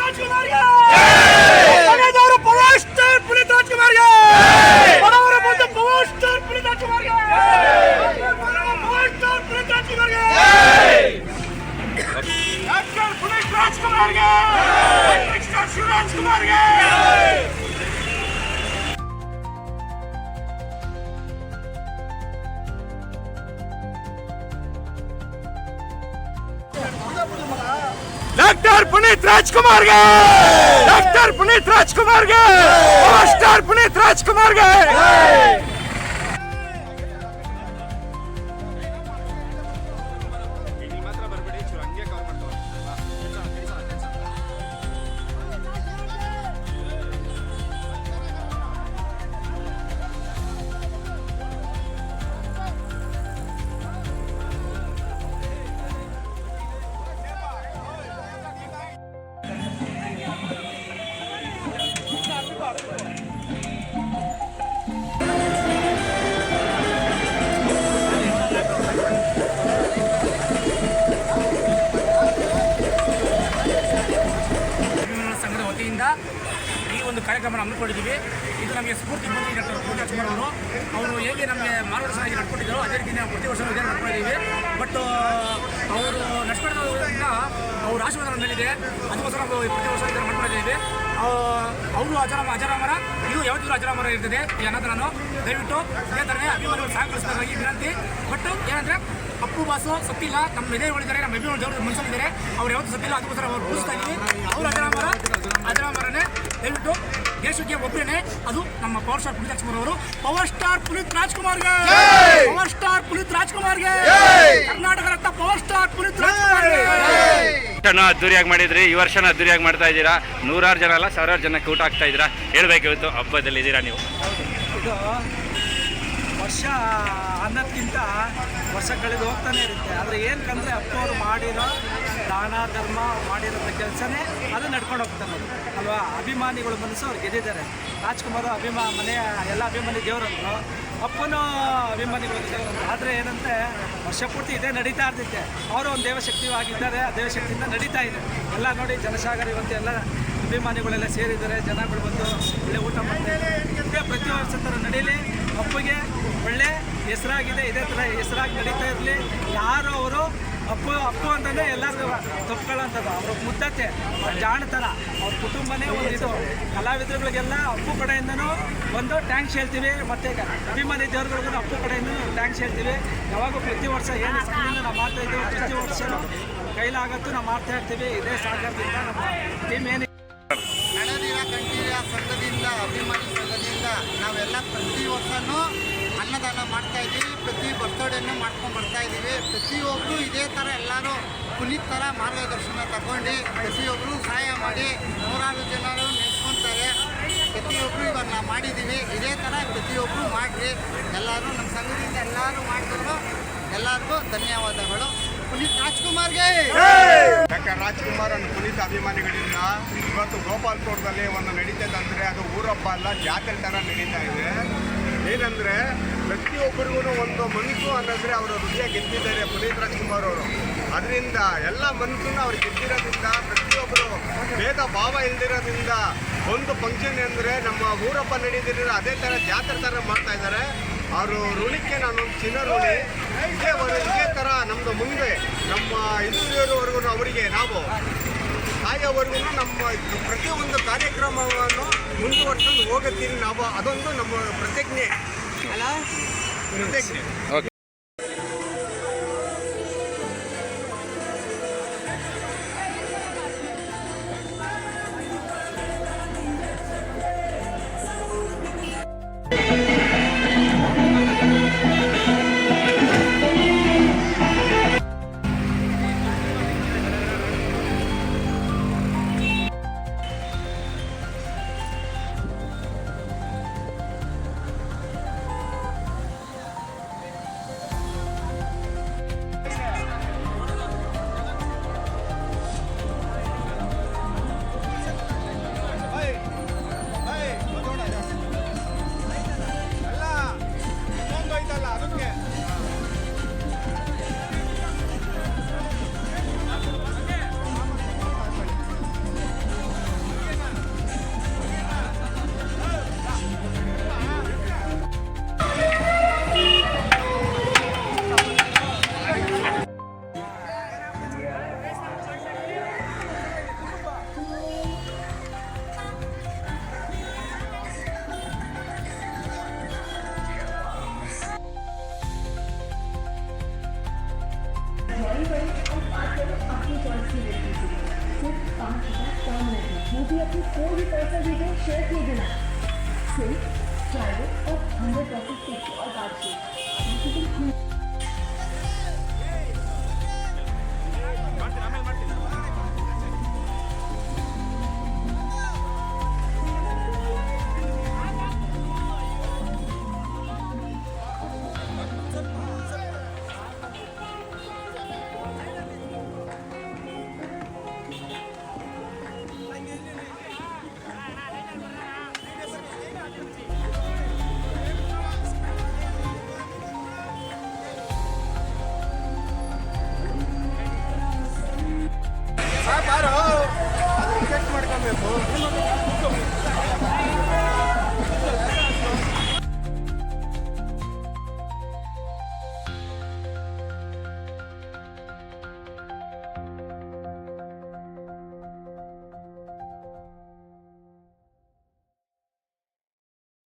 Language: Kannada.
ರಾಜ್ಕುಮಾರ್ಗೆ ಮನೆಯವರು ಪವರ್ ಸ್ಟಾರ್ ಪುನೀತ್ ರಾಜ್ಕುಮಾರ್ಗೆ ಬಡವರ ಬಂದು ಪವರ್ ಸ್ಟಾರ್ ಪುನೀತ್ ರಾಜ್ಕುಮಾರ್ಗೆ ಪವರ್ ಸ್ಟಾರ್ ಪುನೀತ್ ರಾಜ್ಕುಮಾರ್ಗೆ ಡಾಕ್ಟರ್ ಪುನೀತ್ ರಾಜ್ಕುಮಾರ್ಗೆ ಡಾಕ್ಟರ್ ಶಿವರಾಜ್ ಕುಮಾರ್ಗೆ डॉक्टर पुनीत राजकुमार गे डॉक्टर पुनीत राजकुमार गे पवर स्टार पुनीत राजकुमार गे ಈ ಒಂದು ಕಾರ್ಯಕ್ರಮ ಹಮ್ಮಿಕೊಂಡಿದ್ದೀವಿ. ಇದು ನಮಗೆ ಸ್ಫೂರ್ತಿ ಬಂದು ಡಾಕ್ಟರ್ ಪುನೀತ್ ರಾಜ್ಕುಮಾರ್ ಅವರು ಹೇಗೆ ನಮಗೆ ಮಾರ್ಗದರ್ಶನ ನಡ್ಕೊಂಡಿದ್ದಾರೋ ಅದೇ ರೀತಿ ನಾವು ಪ್ರತಿ ವರ್ಷ ಇದೇ ನಡ್ಕೊಂಡಿದ್ದೀವಿ. ಬಟ್ ಅವರು ನಡ್ಕೊಳ್ಳೋದ್ರಿಂದ ಅವ್ರ ಆಶೀರ್ವಾದ ಮೇಲಿದೆ, ಅದಕ್ಕೋಸ್ಕರ ನಾವು ಪ್ರತಿ ವರ್ಷ ಇದನ್ನು ಮಾಡ್ಕೊಂಡಿದ್ದೀವಿ. ಅವರು ಅಜರಾಮರ ಇದು ಯಾವತ್ತಿಗೂ ಅಜರಾಮರ ಇರ್ತದೆ ಈ ಅನ್ನದಾನ. ದಯವಿಟ್ಟು ಇದೇ ಥರನೇ ಅಭಿಮಾನಿಗಳು ಸಹಕರಿಸಬೇಕಾಗಿ ವಿನಂತಿ. ಬಟ್ ಏನಂದರೆ ಅಪ್ಪು ಬಾಸು ಸತ್ತಿಲ್ಲ, ನಮ್ಮ ಎದೆ ಹೊಳಿದ್ದಾರೆ, ನಮ್ಮ ಅಭಿಮಾನಿ ದೇವರು ಮನಸ್ಸಲ್ಲಿದ್ದಾರೆ, ಅವ್ರು ಯಾವತ್ತೂ ಸತ್ತಿಲ್ಲ, ಅದಕ್ಕೋಸ್ಕರ ಅವ್ರು ಪೂಜಿಸ್ತಾ ಇದ್ದೀವಿ. ಅವರು ಅಜರಾಮರನೇ. ದಯವಿಟ್ಟು ದೇಶಕ್ಕೆ ಒಬ್ಬರೇನೆ, ಅದು ನಮ್ಮ ಪವರ್ ಸ್ಟಾರ್ ಪುನೀತ್ ರಾಜ್ಕುಮಾರ್ ಅವರು. ಪವರ್ ಸ್ಟಾರ್ ಪುನೀತ್ ರಾಜ್ಕುಮಾರ್ಗೆ ಪವರ್ ಸ್ಟಾರ್ ಪುನೀತ್ ರಾಜ್ಕುಮಾರ್ಗೆ ಕರ್ನಾಟಕ ರತ್ನ ಪವರ್ ಸ್ಟಾರ್ ಪುನೀತ್ ರಾಜ್ಕುಮಾರ್ಗೆ. ಅದ್ದೂರಿಯಾಗಿ ಮಾಡಿದ್ರಿ, ಈ ವರ್ಷನ ಅದ್ದೂರಿಯಾಗಿ ಮಾಡ್ತಾ ಇದ್ದೀರಾ. ನೂರಾರು ಜನ ಅಲ್ಲ, ಸಾವಿರಾರು ಜನಕ್ಕೆ ಊಟ ಆಗ್ತಾ ಇದ್ದೀರಾ. ಹೇಳ್ಬೇಕು, ಇವತ್ತು ಹಬ್ಬದಲ್ಲಿ ಇದ್ದೀರಾ ನೀವು. ಇದು ವರ್ಷ ಅನ್ನೋದಕ್ಕಿಂತ ವರ್ಷ ಕಳೆದು ಹೋಗ್ತಾನೆ ಇರುತ್ತೆ. ಆದರೆ ಏನಕ್ಕಂದರೆ ಅಪ್ಪವರು ಮಾಡಿರೋ ದಾನ ಧರ್ಮ ಮಾಡಿರೋ ಕೆಲಸನೇ ಅದು ನಡ್ಕೊಂಡು ಹೋಗ್ತಾನೆ ಅಲ್ವಾ. ಅಭಿಮಾನಿಗಳ ಮನಸ್ಸು ಅವ್ರು ಗೆದ್ದಿದ್ದಾರೆ. ರಾಜ್ಕುಮಾರ್ ಮನೆಯ ಎಲ್ಲ ಅಭಿಮಾನಿ ದೇವರಂದ್ರು, ಅಪ್ಪನೂ ಅಭಿಮಾನಿಗಳು ದೇವರಂದ್ರು. ಆದರೆ ಏನಂದರೆ ವರ್ಷ ಪೂರ್ತಿ ಇದೇ ನಡೀತಾ ಇರ್ತೈತೆ. ಅವರು ಒಂದು ದೇವಶಕ್ತಿ ಆಗಿದ್ದಾರೆ, ಆ ದೇವಶಕ್ತಿಯಿಂದ ನಡೀತಾ ಇದೆ. ಎಲ್ಲ ನೋಡಿ ಜನಸಾಗರ ಇವತ್ತು ಎಲ್ಲ ಅಭಿಮಾನಿಗಳೆಲ್ಲ ಸೇರಿದ್ದಾರೆ, ಜನಗಳು ಬಂದು ಒಳ್ಳೆ ಊಟ ಮಾಡ್ತಾರೆ. ಇದೇ ಪ್ರತಿ ವರ್ಷ ಥರ ನಡೀಲಿ, ಅಪ್ಪಗೆ ಒಳ್ಳೆ ಹೆಸರಾಗಿದೆ, ಇದೇ ಥರ ಹೆಸರಾಗಿ ನಡೀತಾ ಇರಲಿ. ಯಾರು ಅವರು ಅಪ್ಪು ಅಂತಂದರೆ ಎಲ್ಲರಿಗೂ ತಪ್ಕೊಳ್ಳೋಂಥದ್ದು. ಅವ್ರ ಮುದ್ದತೆ ಜಾಣತರ, ಅವ್ರ ಕುಟುಂಬನೇ ಒಂದು ಇದು. ಕಲಾವಿದರುಗಳಿಗೆಲ್ಲ ಅಪ್ಪು ಕಡೆಯಿಂದನೂ ಒಂದು ಟ್ಯಾಂಕ್ಸ್ ಹೇಳ್ತೀವಿ, ಮತ್ತು ಅಭಿಮಾನಿ ದೇವರುಗಳಿಗೂ ಅಪ್ಪು ಕಡೆಯಿಂದನೂ ಟ್ಯಾಂಕ್ಸ್ ಹೇಳ್ತೀವಿ. ಯಾವಾಗೂ ಪ್ರತಿ ವರ್ಷ ಏನು ಸಂಘದಿಂದ ನಾವು ಮಾಡ್ತಾಯಿದ್ದೀವಿ, ಪ್ರತಿ ವರ್ಷವೂ ಕೈಲಾಗತ್ತೂ ನಾವು ಮಾಡ್ತಾ ಇರ್ತೀವಿ. ಇದೇ ಸಹಕಾರದಿಂದ ನಮ್ಮ ಟೀಮ್ ಏನು ನಡೆದಿರೋ ಕಂಠೀರ ಸಂಘದಿಂದ, ಅಭಿಮಾನಿ ಸಂಘದಿಂದ ನಾವೆಲ್ಲ ಪ್ರತಿ ವರ್ಷವೂ ಅನ್ನದಾನ ಮಾಡ್ತಾಯಿದ್ದೀವಿ. ಪ್ರತಿ ಬರ್ತಡೇನೂ ಮಾಡ್ಕೊಂಡು ಬರ್ತಾಯಿದ್ದೀವಿ. ಪ್ರತಿಯೊಬ್ಬರು ಇದೇ ಥರ ಎಲ್ಲರೂ ಪುನೀತ್ ಥರ ಮಾರ್ಗದರ್ಶನ ತಗೊಂಡು ಪ್ರತಿಯೊಬ್ಬರು ಸಹಾಯ ಮಾಡಿ ನೂರಾರು ಜನರು ನೆನೆಸ್ಕೊತಾರೆ. ಪ್ರತಿಯೊಬ್ಬರು ಇವಾಗ ನಾವು ಮಾಡಿದ್ದೀವಿ, ಇದೇ ಥರ ಪ್ರತಿಯೊಬ್ಬರು ಮಾಡಿರಿ. ಎಲ್ಲರೂ ನಮ್ಮ ಸಂಘದಿಂದ ಎಲ್ಲರೂ ಮಾಡಿದ್ರು, ಎಲ್ಲರಿಗೂ ಧನ್ಯವಾದಗಳು. ಪುನೀತ್ ರಾಜ್ಕುಮಾರ್ಗೆ. ಡಾಕ್ಟರ್ ರಾಜ್ಕುಮಾರ್ ಅನ್ನೋ ಪುನೀತ್ ಅಭಿಮಾನಿಗಳಿಂದ ಇವತ್ತು ಗೋಪಾಲ್ಪುರದಲ್ಲಿ ಒಂದು ನಡೀತದಂದರೆ ಅದು ಊರಬ್ಬ ಅಲ್ಲ, ಜಾತ್ರೆ ಥರ ನಡೀತಾ ಇದೆ. ಏನಂದರೆ ಪ್ರತಿಯೊಬ್ಬರಿಗೂ ಒಂದು ಮನಸ್ಸು ಅನ್ನೋದ್ರೆ ಅವರ ಹೃದಯ ಗೆದ್ದಿದ್ದಾರೆ ಪುನೀತ್ ರಾಜ್ಕುಮಾರ್ ಅವರು. ಅದರಿಂದ ಎಲ್ಲ ಮನಸ್ಸನ್ನು ಅವ್ರು ಗೆದ್ದಿರೋದ್ರಿಂದ ಪ್ರತಿಯೊಬ್ಬರು ಭೇದ ಭಾವ ಇಲ್ದಿರೋದ್ರಿಂದ ಒಂದು ಫಂಕ್ಷನ್ ಅಂದರೆ ನಮ್ಮ ಊರಬ್ಬ ನಡೀತಿರೋ ಅದೇ ಥರ ಜಾತ್ರೆ ಥರ ಮಾಡ್ತಾ ಇದ್ದಾರೆ. ಅವರು ಋಣಕ್ಕೆ ನಾನು ಚಿನ್ನ ಋಣಿ. ಇದೇ ಥರ ನಮ್ಮದು ಮುಂದೆ ನಮ್ಮ ಇದುವರೆಗೂ ಅವರಿಗೆ ನಾವು ಸಾಯೋವರೆಗೂ ನಮ್ಮ ಪ್ರತಿಯೊಂದು ಕಾರ್ಯಕ್ರಮವನ್ನು ಮುಂದುವರ್ಸ್ಕೊಂಡು ಹೋಗುತ್ತೀವಿ ನಾವು. ಅದೊಂದು ನಮ್ಮ ಪ್ರತಿಜ್ಞೆ. कभी अपनी कोई भी पर्सनल डिटेल शेयर किए बिना सिर्फ प्राइवेट और 100% सिक्योर बातचीत